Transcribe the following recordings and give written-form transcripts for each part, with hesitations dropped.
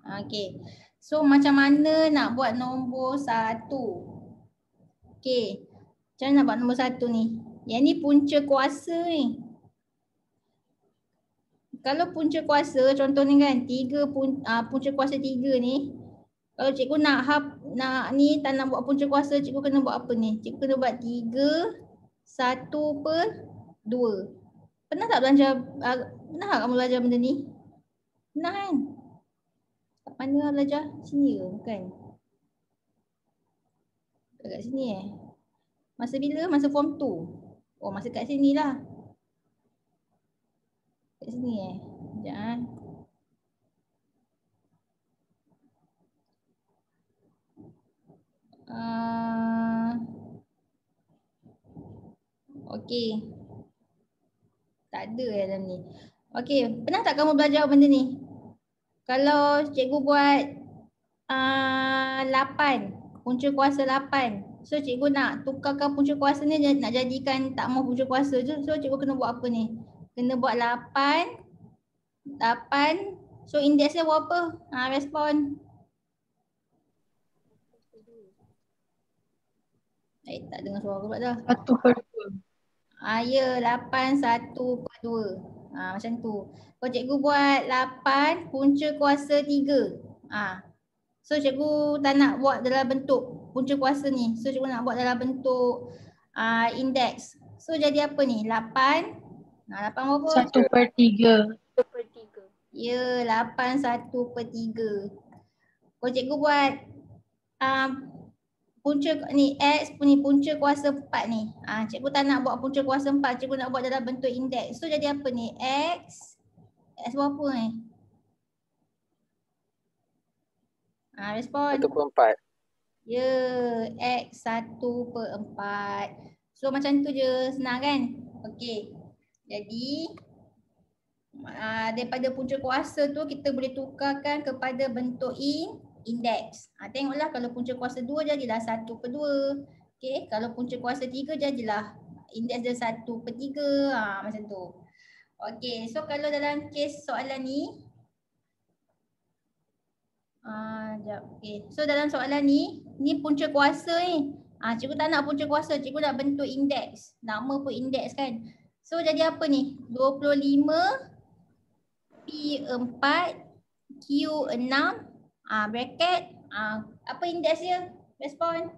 Okey. So macam mana nak buat nombor 1? Okey. Macam mana nak buat nombor 1 ni? Yang ni punca kuasa ni. Kalau punca kuasa contoh ni kan, punca kuasa 3 ni. Kalau cikgu nak ni tak nak buat punca kuasa, cikgu kena buat apa ni? Cikgu kena buat 3 1/2. Pernah tak kamu belajar benda ni? Pernah kan? Kat mana belajar? Sini ke? Bukan. Kat sini Masa bila? Masa form 2. Oh, masa kat sini lah. Kat sini Sekejap Okey. Tak ada dalam ni. Okey, pernah tak kamu belajar benda ni? Kalau cikgu buat 8, punca kuasa 8. So cikgu nak tukarkan punca kuasa ni, nak jadikan tak mau punca kuasa. So cikgu kena buat apa ni? Kena buat 8. So indeksnya berapa? Respon. Tak dengar suara pula dah. 1/2. Ya, 8 1/2. Macam tu. Kalau cikgu buat 8 punca kuasa 3. So cikgu tak nak buat dalam bentuk punca kuasa ni. So cikgu nak buat dalam bentuk indeks. So jadi apa ni? 8. 8 berapa? 1/3. Ya, 8 1/3. Kalau cikgu buat punca ni X ni punca kuasa 4 ni. Cikgu tak nak buat punca kuasa 4, cikgu nak buat dalam bentuk indeks. So jadi apa ni? X berapa ni? Respon. 1/4. Ya, X 1/4. So macam tu je, senang kan? Okey. Jadi daripada punca kuasa tu kita boleh tukarkan kepada bentuk indeks. Tengoklah kalau punca kuasa 2 jadilah 1/2. Okey, kalau punca kuasa 3 jadilah indeks dia 1/3. Macam tu. Okey, so kalau dalam kes soalan ni okey. So dalam soalan ni punca kuasa ni. Cikgu tak nak punca kuasa, cikgu nak bentuk indeks. Nama pun indeks kan. So jadi apa ni? 25 P4 Q6 bracket apa indeks dia? Respon.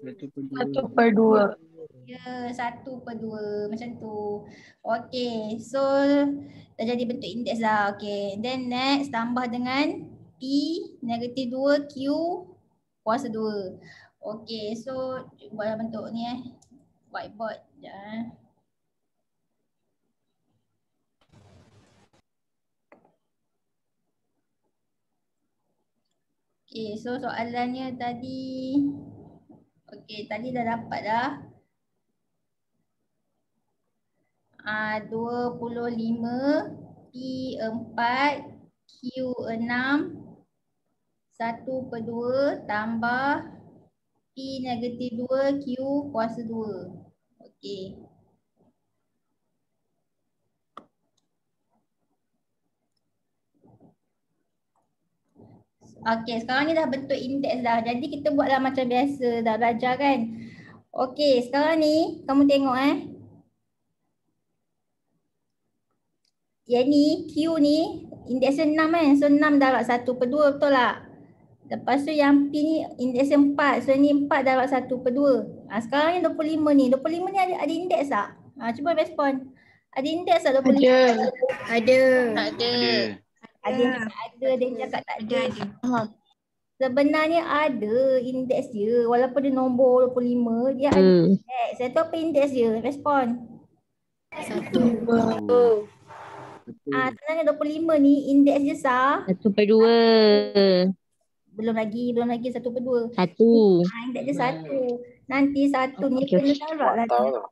1/2. Ya, 1/2 macam tu. Okey, so dah jadi bentuk indeks lah. Okey, then next tambah dengan P -2 Q kuasa 2. Okey, so buat bentuk ni whiteboard. Sekejap Okey, so soalannya tadi. Okey, tadi dah dapat dah. 25 P4 Q6 1/2 tambah P-2 Q kuasa 2. Okey. Okey, sekarang ni dah bentuk indeks dah. Jadi kita buatlah macam biasa dah belajar kan. Okey, sekarang ni kamu tengok Yang ni Q ni indeksnya 6 kan. So 6 darab 1/2 betul tak? Lepas tu yang P ni indeksnya 4. So ni 4 darab 1/2. Sekarang ni 25 ni. 25 ni ada indeks tak? Cuba respon. Ada indeks tak 25? Ada. Ada yang cakap ada, ada yang cakap tak ada. Sebenarnya ada indeks dia. Walaupun dia nombor 25, dia ada indeks. Itu apa indeks dia? Respon. 1. Sebenarnya 25 ni indeks dia sah. 1/2. Belum lagi 1/2. 1. Indeks dia 1. Nanti 1 ni kena darab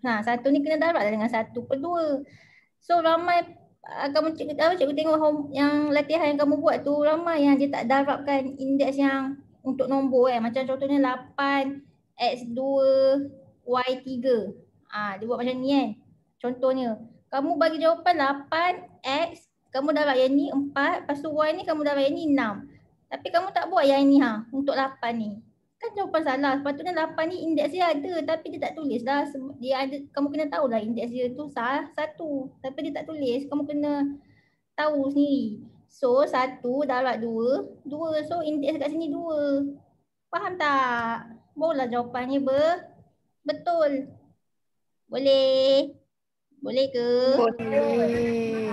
lah. 1 ni kena darab lah dengan 1/2. So ramai cikgu tengok yang latihan yang kamu buat tu, ramai yang dia tak darabkan indeks yang untuk nombor Macam contohnya 8 X2 Y3. Dia buat macam ni Contohnya kamu bagi jawapan 8 X Kamu darat yang ni 4, lepas tu Y ni kamu darat yang ni 6. Tapi kamu tak buat yang ni untuk 8 ni. Kan jawapan salah. Sepatutnya 8 ni indeks dia ada tapi dia tak tulis dah. Dia ada, kamu kena tahulah indeks dia tu 1. Tapi dia tak tulis. Kamu kena tahu sendiri. So 1 darat 2, 2. So indeks kat sini 2. Faham tak? Barulah jawapannya betul. Boleh? Boleh ke? Boleh.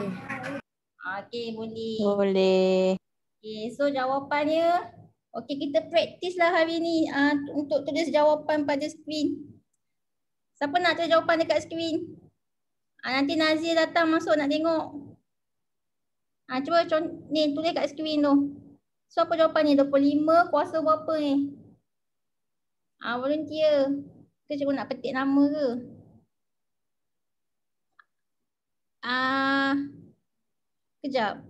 Okey, boleh. Boleh. Okey, so jawapannya, okey kita praktis lah hari ni untuk tulis jawapan pada skrin. Siapa nak tulis jawapan dekat skrin? Nanti Nazir datang masuk nak tengok. Cuba ni tulis kat skrin tu. So apa jawapannya? 25 kuasa berapa ni? Volunteer. Ke cikgu nak petik nama ke? Kejap.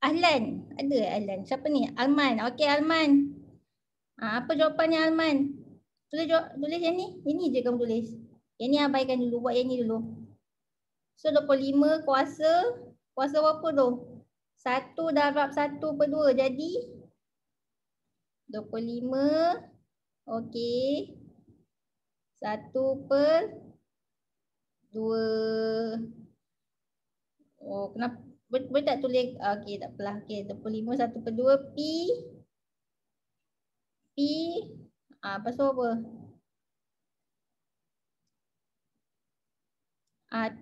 Ahlan. Ada Ahlan? Siapa ni? Alman. Okey Alman. Apa jawapannya Alman? Tulis yang ni. Yang ni je kamu tulis. Yang ni abaikan dulu. Buat yang ni dulu. So 25 kuasa berapa tu? 1 darab 1/2 jadi 25. Okey. 1/2. Oh, kenapa? Boleh tak tulis? Okey, tak apalah. Okey, 25 1/2 P. Pasal apa?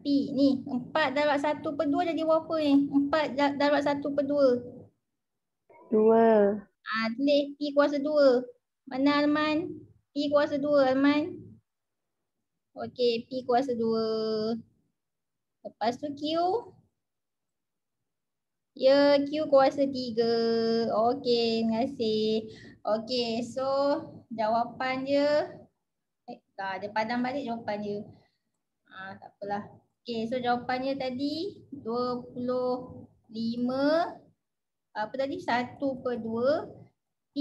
P ni 4 darab 1/2 jadi berapa ni? 4 darab 1/2. 2. Tulis P kuasa 2. Mana Alman? P kuasa 2 Alman. Okey, P kuasa 2. Lepas tu Q. Ya, Q kuasa 3. Okey, terima kasih. Okey, so jawapan dia dia padam balik jawapan dia. Tak apalah. Okey, so jawapannya tadi 25 apa tadi? 1/2 P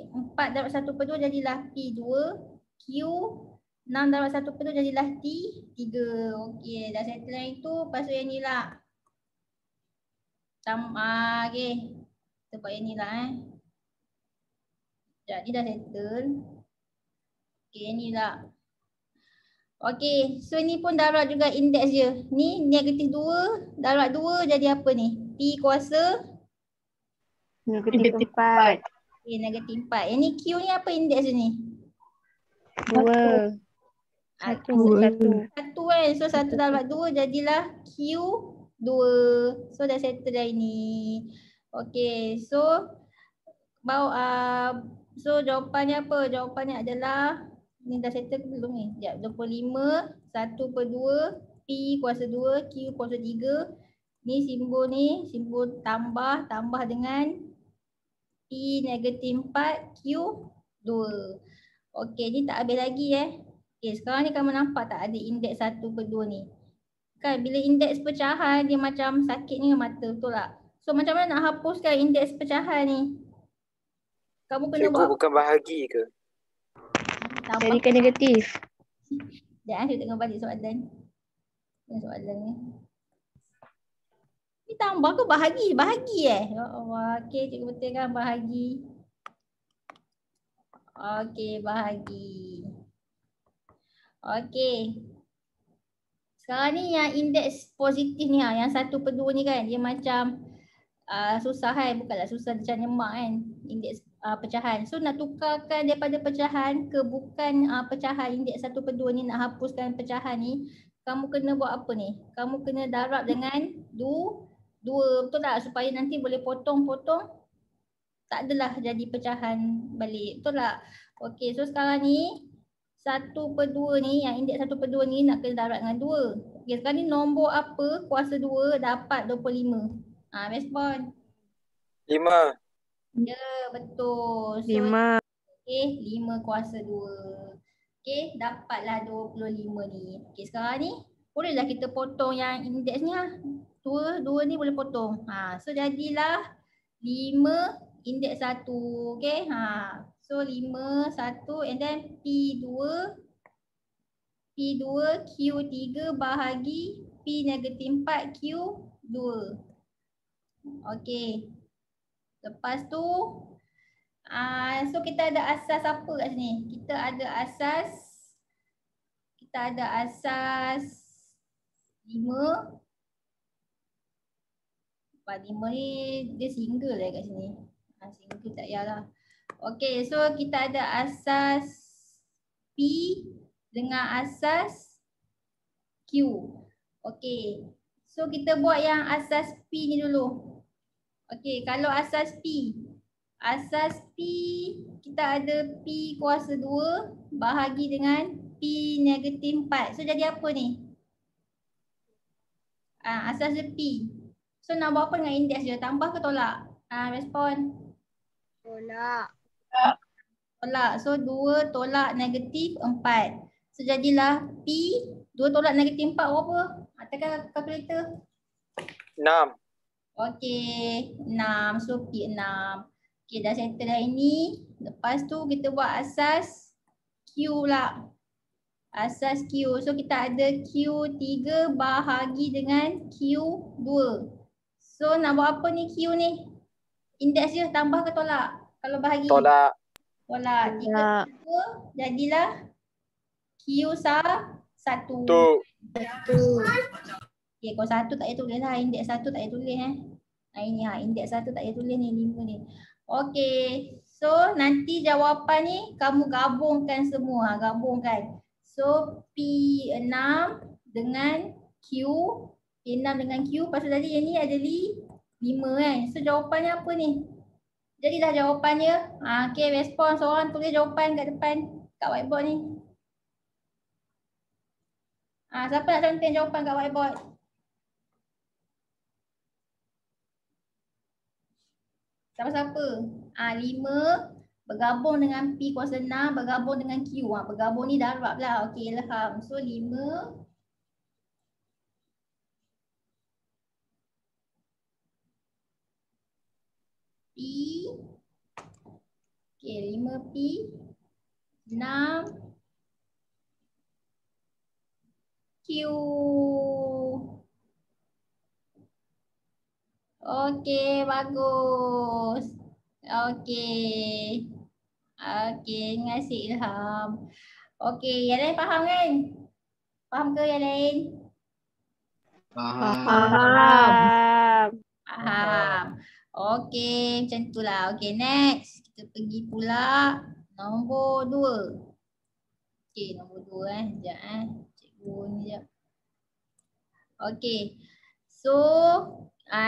4 darab 1/2 jadilah P2. Q 6 darab 1/2 jadilah T3. Okey, dah settle yang itu. Lepas tu yang ni lah. Okey. Kita buat yang ni lah Sekejap, ni dah settle. Okey, yang ni lah. Okey, so ni pun darat juga indeks dia. Ni -2 darat 2 jadi apa ni? P kuasa -4. Okey, -4. Yang ni Q ni apa indeks dia ni? 2. 1. 1 kan. So 1 darat 2 jadilah Q2. So dah settle dah ini. Okey, so jawapannya apa? Jawapannya adalah ni dah settle ke belum ni? Sekejap, 25 1/2 P kuasa 2 Q kuasa 3. Ni simbol tambah dengan P -4 Q2. Okey, ni tak habis lagi Okey, sekarang ni kamu nampak tak ada indeks 1/2 ni? Kan bila indeks pecahan dia macam sakit ni mata, betul tak? So macam mana nak hapuskan indeks pecahan ni? Kamu kena Cikgu buat bukan bahagi ke? Jadikan negatif. Sekejap saya tengok balik soalan. Soalan ni. Ni tambah ke bahagi? Bahagi Ya Allah. Okey, cikgu betulkan bahagi. Okey, bahagi. Okey. Sekarang ni yang indeks positif ni yang 1/2 ni kan dia macam susah bukanlah susah macam nyemak kan indeks pecahan. So nak tukarkan daripada pecahan ke bukan pecahan indeks 1/2 ni, nak hapuskan pecahan ni, kamu kena buat apa ni? Kamu kena darab dengan 2, betul tak? Supaya nanti boleh potong-potong, tak adalah jadi pecahan balik, betul tak? Okey, so sekarang ni 1/2 ni, yang indeks 1/2 ni nak kena darab dengan 2. Okey, sekarang ni nombor apa kuasa 2 dapat 25? Respon. 5. Ya, betul. So, 5. okey, 5 kuasa 2. Okey, dapatlah 25 ni. Okey, sekarang ni bolehlah kita potong yang indeks ni 2 ni boleh potong. So jadilah 5 indeks 1. Okey. So 5 1 and then P2 Q3 bahagi P negatif 4, Q 2. Okey. Lepas tu, so kita ada asas apa kat sini? Kita ada asas 5. 5 ni dia single lah kat sini. Single tak payahlah. Okey, so kita ada asas P dengan asas Q. Okey. So kita buat yang asas P ni dulu. Okey, kalau asas P. Asas P kita ada P kuasa 2 bahagi dengan P negatif 4. So jadi apa ni? Asas dia P. So nak buat apa dengan indeks dia? Tambah ke tolak? Respon. Tolak. Tolak. So 2 tolak negatif 4. So jadilah P 2 tolak negatif 4 berapa? Tekan kalkulator. 6. Okey, 6. So P 6. Okey, dah settle dah ini. Lepas tu kita buat asas Q lah. Asas Q. So kita ada Q3 bahagi dengan Q2. So nak buat apa ni Q ni? Indeks dia tambah ke tolak? Kalau bahagi? Tolak. Tolak. 3 jadilah Q sah 1. Okay, kalau 1 tak payah tulis lah. Indeks 1 tak payah tulis ini indeks 1 tak payah tulis ni 5 ni. Okay. So nanti jawapan ni kamu gabungkan semua. Gabungkan. So P6 dengan Q. P6 dengan Q. Lepas tu tadi yang ni ada 5 kan. So jawapannya apa ni? Jadilah jawapannya. Okay, respon seorang tulis jawapan kat depan. Kat whiteboard ni. Siapa nak contoh jawapan kat whiteboard? Siapa-siapa? 5 bergabung dengan P kuasa 6 bergabung dengan Q. Bergabung ni darab lah. Okey, Ilham. So 5 P. Okey, 5 P 6 Q. Okey, bagus. Okey. Okey, terima kasih Ilham. Okey, yang lain faham kan? Faham ke yang lain? Faham. Faham. Okey, macam itulah. Okey, next. Kita pergi pula nombor 2. Okey, nombor 2 sekejap Cikgu ni sekejap. Okey. So,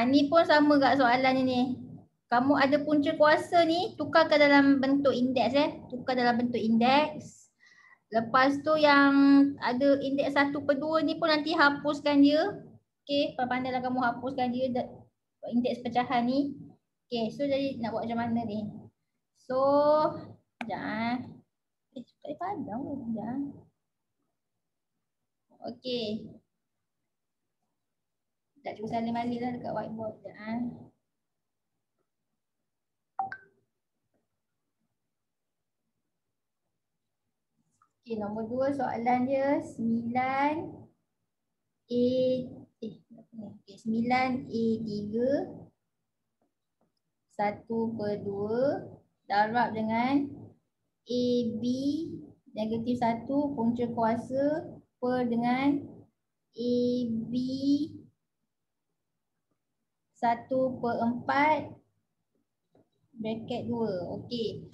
ni pun sama kat soalan ni. Kamu ada punca kuasa ni, tukarkan dalam bentuk indeks Tukar dalam bentuk indeks. Lepas tu yang ada indeks 1/2 ni pun nanti hapuskan dia. Okey, pandai-pandailah kamu hapuskan dia indeks pecahan ni. Okey, so jadi nak buat macam mana ni? So, sekejap tak padam ke? Sekejap. Okey. Tak cuba salin-malin lah dekat whiteboard. Sekejap. Okey, nombor 2 soalan dia 9A. Okey, 9A3 1/2 darab dengan AB negatif 1 punca kuasa per dengan AB 1/4 bracket 2. Okey.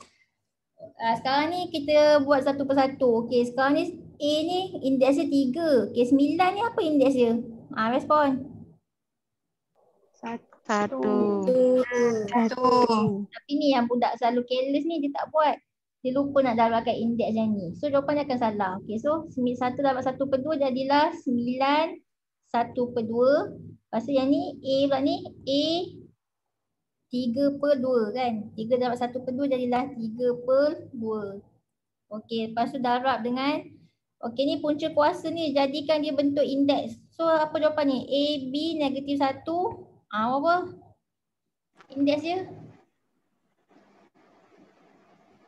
Sekarang ni kita buat satu persatu. Okey, sekarang ni A ni indeks dia 3. Okey, 9 ni apa indeks dia? Respon. 1. Tapi ni yang budak selalu careless ni dia tak buat. Dia lupa nak darabkan indeks yang ni. So jawapan dia akan salah. Okey, so 1 darab 1/2 jadilah 9 1/2. Lepas tu yang ni A pula ni A 3/2 kan. 3 darab 1/2 jadilah 3/2. Okey, lepas tu darab dengan ni punca kuasa ni jadikan dia bentuk indeks. So apa jawapan ni? AB negatif 1. Apa? Indeks dia.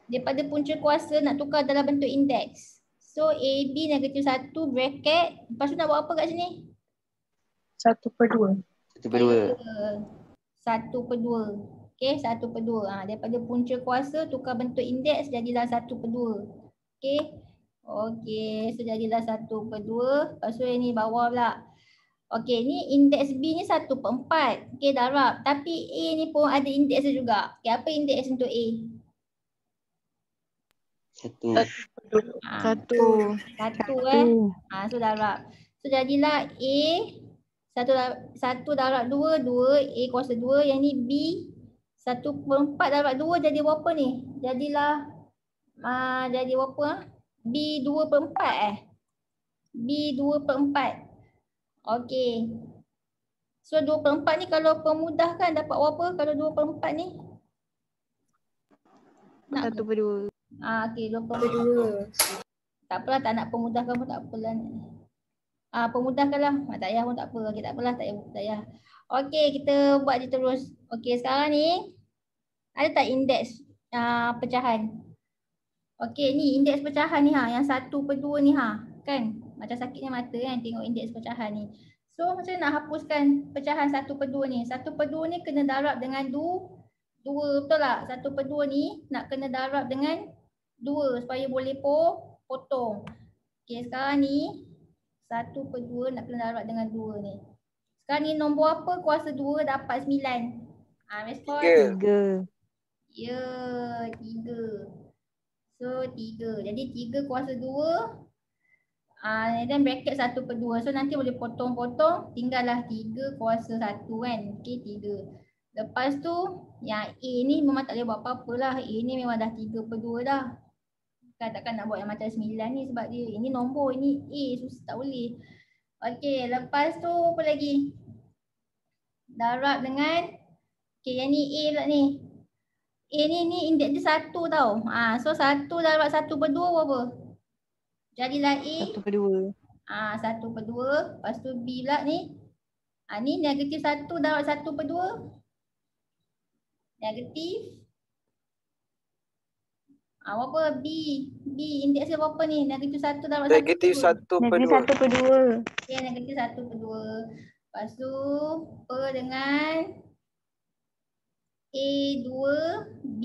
Daripada punca kuasa nak tukar dalam bentuk indeks. So AB negatif 1 bracket. Lepas tu nak buat apa kat sini? 1/2. 1/2. 1/2. Okey, 1/2. Daripada punca kuasa tukar bentuk indeks jadilah 1/2. Okey. Okey, so jadilah 1/2. Lepas tu yang ni bawah pula. Okey, ni indeks B ni 1/4. Okey, darab. Tapi A ni pun ada indeks dia juga. Okey, apa indeks untuk A? 1. 1. 1 so darab. So jadilah A 1 darab 2, 2. A kuasa 2. Yang ni B 1/4 darab 2 jadi berapa ni? Jadilah jadi berapa? B 2/4 B 2/4. Okey. So 2/4 ni kalau pemudahkan dapat berapa kalau 2/4 ni? 1/2. Okey, 2/4. Tak apalah, tak nak pemudahkan pun tak apalah. Pemudahkanlah. Tak payah pun tak apa. Okey, tak apalah, tak payah. Okey, kita buat je terus. Okey, sekarang ni ada tak indeks pecahan? Okey, ni indeks pecahan ni yang 1/2 ni kan? Macam sakitnya mata kan tengok indeks pecahan ni. So macam mana nak hapuskan pecahan 1/2 ni? 1/2 ni kena darab dengan 2, betul tak? 1/2 ni nak kena darab dengan 2 supaya boleh potong. Okey, sekarang ni 1/2 nak kena darab dengan 2 ni. Sekarang ni nombor apa kuasa 2 dapat 9? Respon? 3. Ya, 3. So 3. Jadi 3 kuasa 2. Dan bracket 1/2. So nanti boleh potong-potong. Tinggallah 3 kuasa 1 kan. Okey, 3. Lepas tu yang A ni memang tak boleh buat apa-apa lah. A ni memang dah 3/2 dah. Takkan nak buat yang macam 9 ni sebab dia ini nombor, ini A, susah tak boleh. Okey, lepas tu apa lagi? Darab dengan yang ni A pula ni. A ni indeks dia 1 tau. So 1 darab 1/2 berapa? Jadilah A 1/2. 1/2. Lepas tu B pula ni. Ni negatif 1 darab 1/2. Negatif. Berapa? B indeks dia berapa ni? Negatif 1 darab 1/2. Negatif 1/2. Okay, negatif 1/2. Lepas tu per dengan A 2, B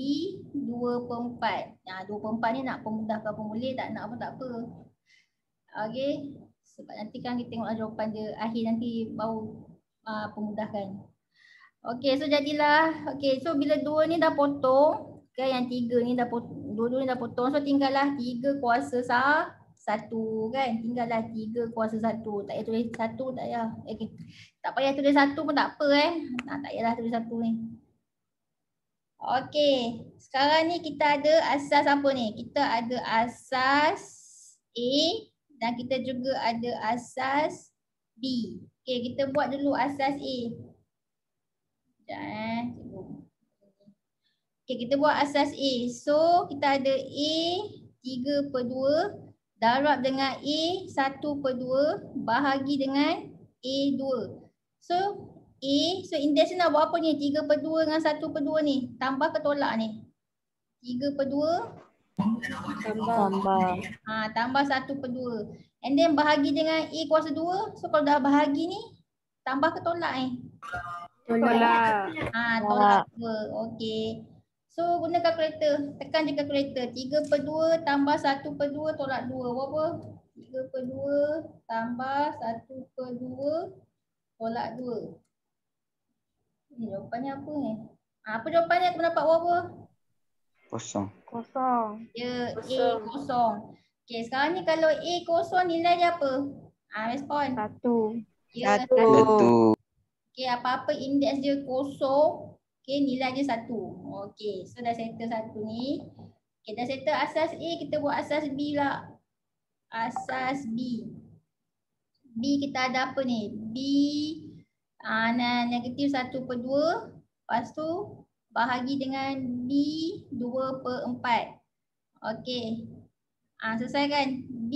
2/4. 2/4 ni nak pemudahkan pun boleh, tak nak pun tak apa. Okay. Sebab nanti kan kita tengok jawapan dia akhir nanti baru pemudahkan. Okay, so jadilah. Okay, so bila 2 ni dah potong, yang 3 ni dah potong, 2 ni dah potong. So tinggallah 3 kuasa 1 kan. Tinggallah 3 kuasa 1. Tak payah tulis 1, tak payah. Okay. Tak payah tulis 1 pun tak apa tak payahlah tulis 1 ni. Okay, sekarang ni kita ada asas apa ni? Kita ada asas A dan kita juga ada asas B. Okay, kita buat dulu asas A. Sekejap Okay, kita buat asas A. So, kita ada A 3/2 darab dengan A 1/2 bahagi dengan A 2. So indeks ni nak buat apa ni? 3/2 dengan 1/2 ni. Tambah ke tolak ni? 3/2 tambah 1/2. And then bahagi dengan A kuasa 2. So kalau dah bahagi ni, tambah ke tolak ni? Tolak. Tolak 2. Okay. So guna kalkulator. Tekan je kalkulator. 3/2 tambah 1/2 tolak 2. Berapa? 3/2 tambah 1/2 tolak 2. Ni jawapannya apa ni? Apa jawapannya? Aku dapat berapa? Kosong. Ya, A kosong. Okay, sekarang ni kalau A kosong nilai dia apa? Respon. 1. Ya, 1. Okay, apa-apa indeks dia kosong. Okay, nilai dia 1. Okay, so dah settle 1 ni. Okay, dah settle asas A, kita buat asas B lah. Asas B. B kita ada apa ni? B negatif 1/2. Lepas tu bahagi dengan B 2/4. Okey. Selesai kan? B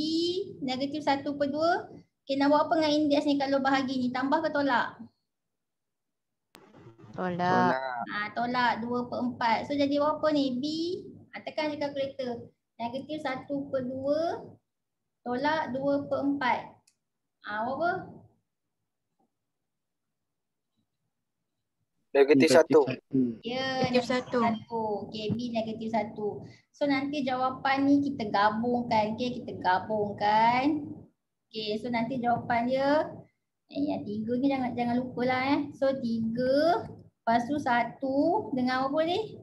negatif 1/2. Okay, nak buat apa dengan indeks ni kalau bahagi ni? Tambah ke tolak? Tolak. Tolak 2/4. So jadi berapa ni? B, tekan je kalkulator. Negatif 1/2 tolak 2/4. Berapa? -1. Ya, -1. Okey, B -1. So nanti jawapan ni kita gabungkan. Okey, kita gabungkan. Okey, so nanti jawapan dia yang 3 ni jangan lupalah So 3 lepas tu 1 dengan apa ni?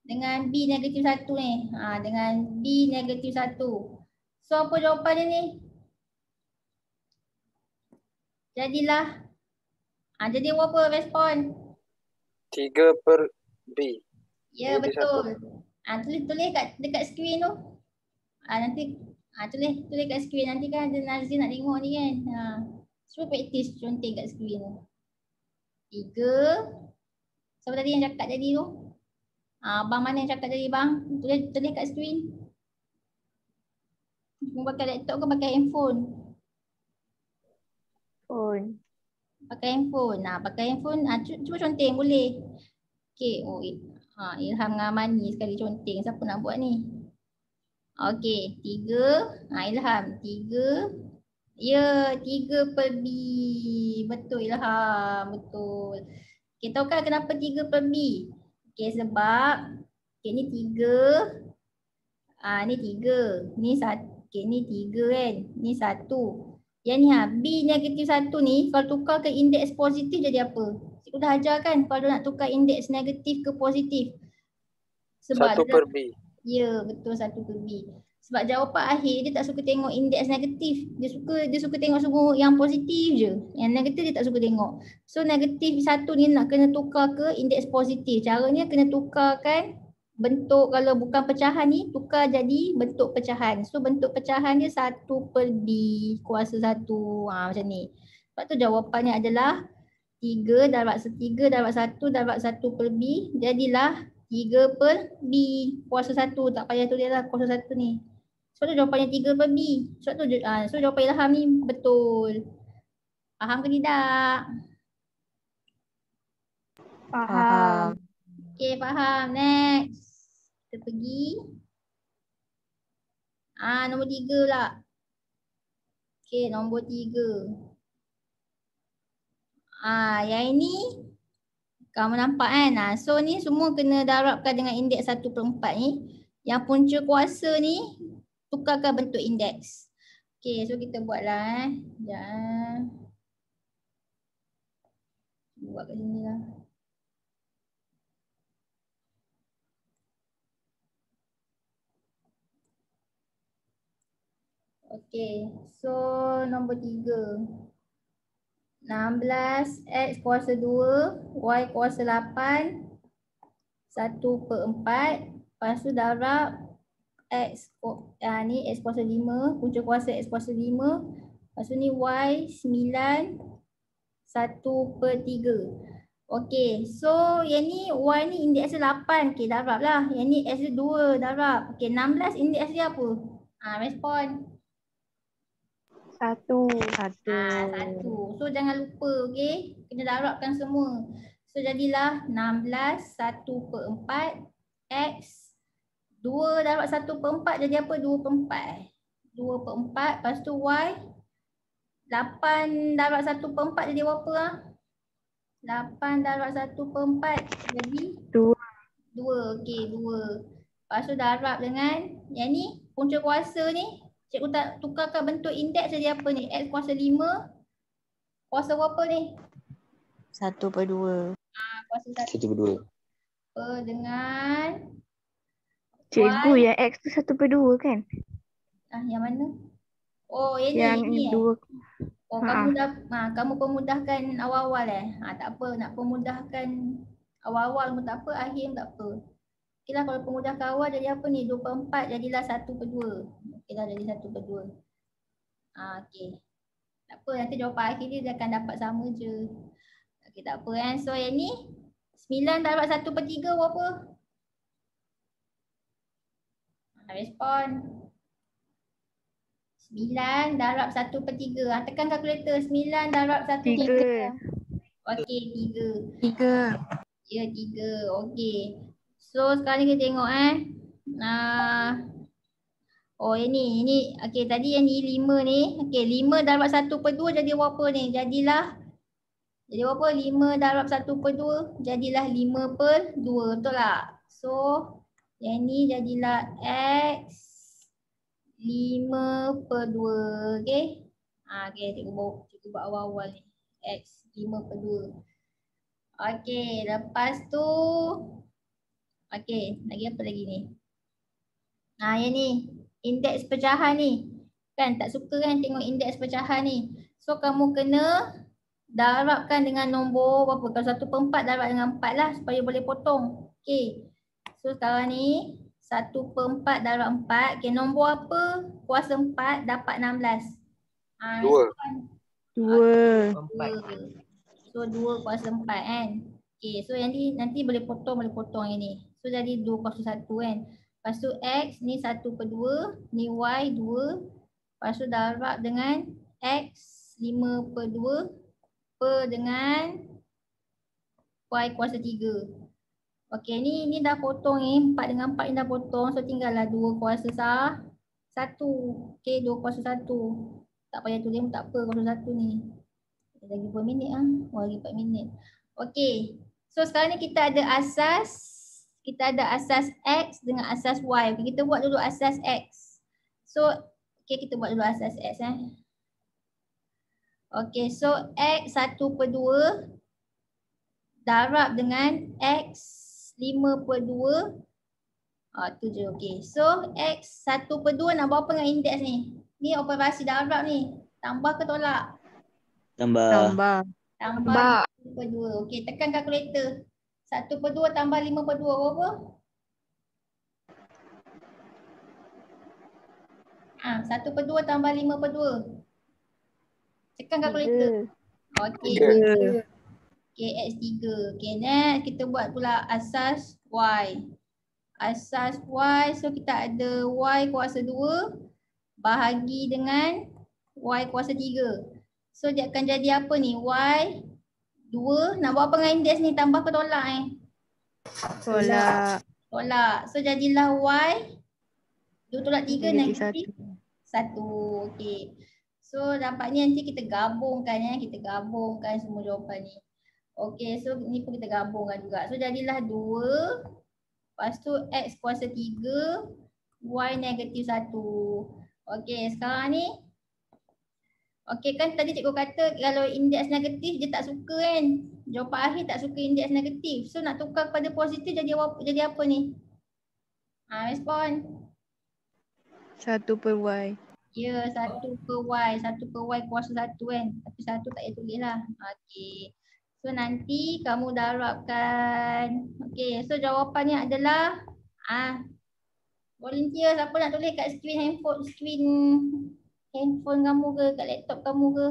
Dengan B -1 ni. Dengan B -1. So apa jawapan dia ni? Jadilah jadi apa respon? 3/B. Ya, Negatif betul. Tulis dekat skrin tu. Nanti tulis kat skrin, nanti kan ada Nazir nak tengok ni kan. Cuba praktis conteng kat skrin tu. 3. Siapa tadi yang cakap tadi tu? Abang mana yang cakap tadi bang? Tulis kat skrin. Mau pakai laptop ke pakai handphone? Phone. Pakai handphone. Pakai handphone. Cuba conteng boleh. Okey. Ilham dengan Amani sekali conteng. Siapa nak buat ni? Okey. 3. Ilham. 3. Ya, 3/B. Betul Ilham. Betul. Okey, tahu kan kenapa 3/B? Okey, sebab ni 3. Ni 3. Ni 1. Okey, ni 3 kan. Ni 1. Yang ni B -1 ni kalau tukar ke indeks positif jadi apa? Cikgu dah ajar kan kalau nak tukar indeks negatif ke positif. Sebab 1/B. Ya, betul 1/B. Sebab jawapan akhir dia tak suka tengok indeks negatif. Dia suka tengok semua yang positif je. Yang negatif dia tak suka tengok. So -1 ni nak kena tukar ke indeks positif. Caranya kena tukarkan bentuk, kalau bukan pecahan ni tukar jadi bentuk pecahan. So bentuk pecahan dia 1/B kuasa 1. Macam ni. Sebab tu jawapannya adalah 3 darab 1 darab 1/B jadilah 3/B kuasa 1. Tak payah tulis lah kuasa 1 ni. Sebab tu jawapannya 3/B. Sebab tu so jawapan Ilham ni betul. Faham ke tidak? Faham. Okey, faham. Next. Kita pergi. Nombor 3 pula. Okey, nombor 3. Yang ini kamu nampak kan? So ni semua kena darabkan dengan indeks 1/4 ni. Yang punca kuasa ni tukarkan bentuk indeks. Okey, so kita buatlah Sekejap. Buat kat sini lah. Okey, so nombor 3. 16 X kuasa 2, Y kuasa 8, 1/4. Lepas tu darab X, ni X kuasa 5, punca kuasa X kuasa 5. Lepas tu ni Y 9, 1/3. Okey, so yang ni Y ni indeks dia 8. Okey, darab lah. Yang ni X dia 2, darab. Okey, 16 indeks dia apa? Respon. 1. 1. So jangan lupa, okey. Kena darabkan semua. So jadilah 16 1/4 X 2 darab 1/4 jadi apa? 2/4. 2/4. Lepas tu Y 8 darab 1/4 jadi berapa? 8 darab 1/4 jadi 2. 2. Okey, 2. Lepas tu darab dengan yang ni punca kuasa ni. Cikgu tak tukarkan bentuk indeks jadi apa ni? X kuasa 5. Kuasa berapa ni? 1/2. Kuasa 1/2. Dengan Cikgu Y. yang X tu 1/2 kan? Yang mana? Oh, Yang ini 2. Oh, kamu pemudahkan awal-awal tak apa, nak pemudahkan awal-awal pun tak apa, akhir pun tak apa. Okeylah, kalau pemudahkan awal jadi apa ni? 2/4 jadilah 1/2. Okeylah, jadi 1/2. Okey. Tak apa, nanti jawapan akhir dia akan dapat sama je. Okey, tak apa kan. So yang ni 9 darab 1/3 berapa? Respon. 9 darab 1/3. Tekan kalkulator. 9 darab 1/3. 3. Okey, 3. 3. Ya, 3. Okey. So sekarang ni kita tengok oh ini okey, tadi yang ni 5 ni. Okey, 5 darab 1/2 jadi berapa ni? Jadilah Jadi berapa? 5 darab 1/2 jadilah 5/2. Betul tak? So yang ni jadilah X 5/2. Okay. Okay, cikgu buat awal-awal ni. X 5/2. Okay, lepas tu okay, lagi apa lagi ni? Yang ni, indeks pecahan ni. Kan tak suka kan tengok indeks pecahan ni. So kamu kena darabkan dengan nombor berapa? Kalau 1/4 darab dengan 4 lah supaya boleh potong. Okay. So sekarang ni 1/4 darab 4. Okay, nombor apa? Kuasa 4 dapat 16. 2. 2. So 2 kuasa 4 kan. Okay, so yang ni nanti boleh potong yang ni. So jadi 2 kuasa 1 kan. Lepas tu X ni 1/2, ni Y 2. Lepas tu darab dengan X 5/2 per dengan Y kuasa 3. Okey, ni dah potong ni. 4 dengan 4 ni dah potong. So tinggallah 2 kuasa 1. Okey, 2 kuasa 1. Tak payah tulis pun tak apa kuasa 1 ni. Lagi berapa minit ah? Lagi 4 minit. Okey. So sekarang ni kita ada asas X dengan asas Y. Okay, kita buat dulu asas X. So okey, kita buat dulu asas X Okey, so X 1/2 darab dengan X 5/2. Tu je. Okey. So X 1/2 nak buat apa dengan indeks ni? Ni operasi darab ni. Tambah ke tolak? Tambah. Tambah 5/2. Okey, tekan kalkulator. 1/2 tambah 5/2 berapa? 1/2 tambah 5/2. Tekan kalkulator. Okey. Okey, X3. Okey, next kita buat pula asas Y. Asas Y, so kita ada Y kuasa 2 bahagi dengan Y kuasa 3. So dia akan jadi apa ni? Y 2, nak buat apa dengan indeks ni? Tambah ke tolak Tolak. So jadilah Y 2 tolak 3 negatif 1. Okey. So dapat ni nanti kita gabungkan kita gabungkan semua jawapan ni. Okey, so ni pun kita gabungkan juga. So jadilah 2. Lepas tu X kuasa 3, Y negatif 1. Okey, sekarang ni. Okey, kan tadi cikgu kata kalau indeks negatif dia tak suka kan. Jawapan akhir tak suka indeks negatif. So nak tukar kepada positif jadi apa ni? Respon. 1/Y. Ya, 1/Y. 1/Y kuasa 1 kan. Tapi 1 tak payah tulis lah. Okey. So nanti kamu darabkan. Okey, so jawapannya adalah volunteer siapa nak tulis kat screen handphone kamu ke, kat laptop kamu ke.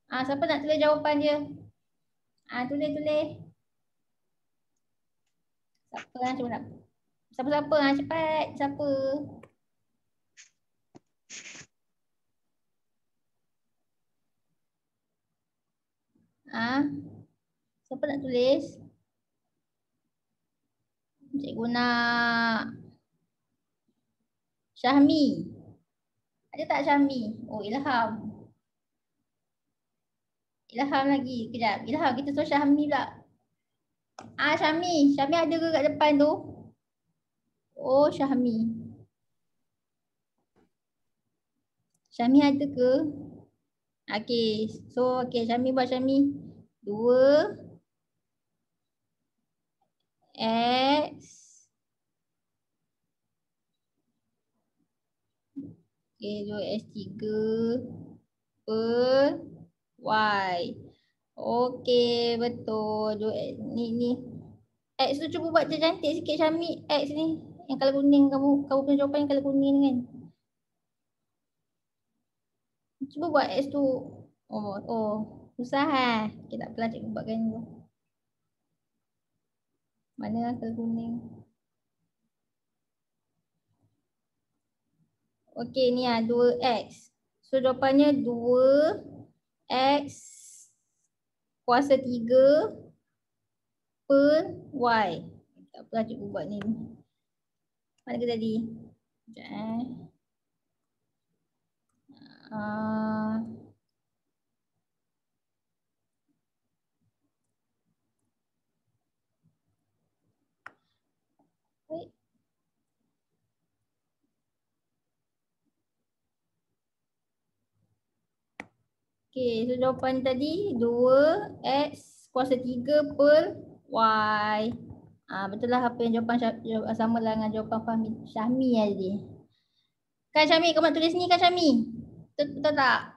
Siapa nak tulis jawapan dia? Tulis. Siapa cuba nak. Siapa cepat. Siapa? Siapa nak tulis? Cikgu nak Syahmi. Ada tak Syahmi? Oh, Ilham. Ilham lagi. Kejap. Ilham, kita suruh Syahmi pula. Syahmi. Syahmi ada ke kat depan tu? Oh, Syahmi. Syahmi ada ke? Okey. So, Syahmi buat Syahmi. 2 X. Okey, 2X3 per Y. Okey, betul. Ni. X tu cuba buat cantik sikit Syahmi. X ni. Yang colour kuning kamu punya jawapan yang colour kuning ni kan. Cuba buat X tu. Susah Okay, tak apalah cikgu buatkan dulu. Mana colour kuning? Okey, ni 2X. So jawapannya 2X kuasa 3 per Y. Tak apalah cikgu buat ni. Mana ke tadi? Sekejap Baik. Okay, so jawapan tadi 2x kuasa 3 per y. Betul lah apa yang jawapan sama lah dengan jawapan Syahmi tadi. Kan Syahmi, kau nak tulis ni kan Syahmi? Betul tak?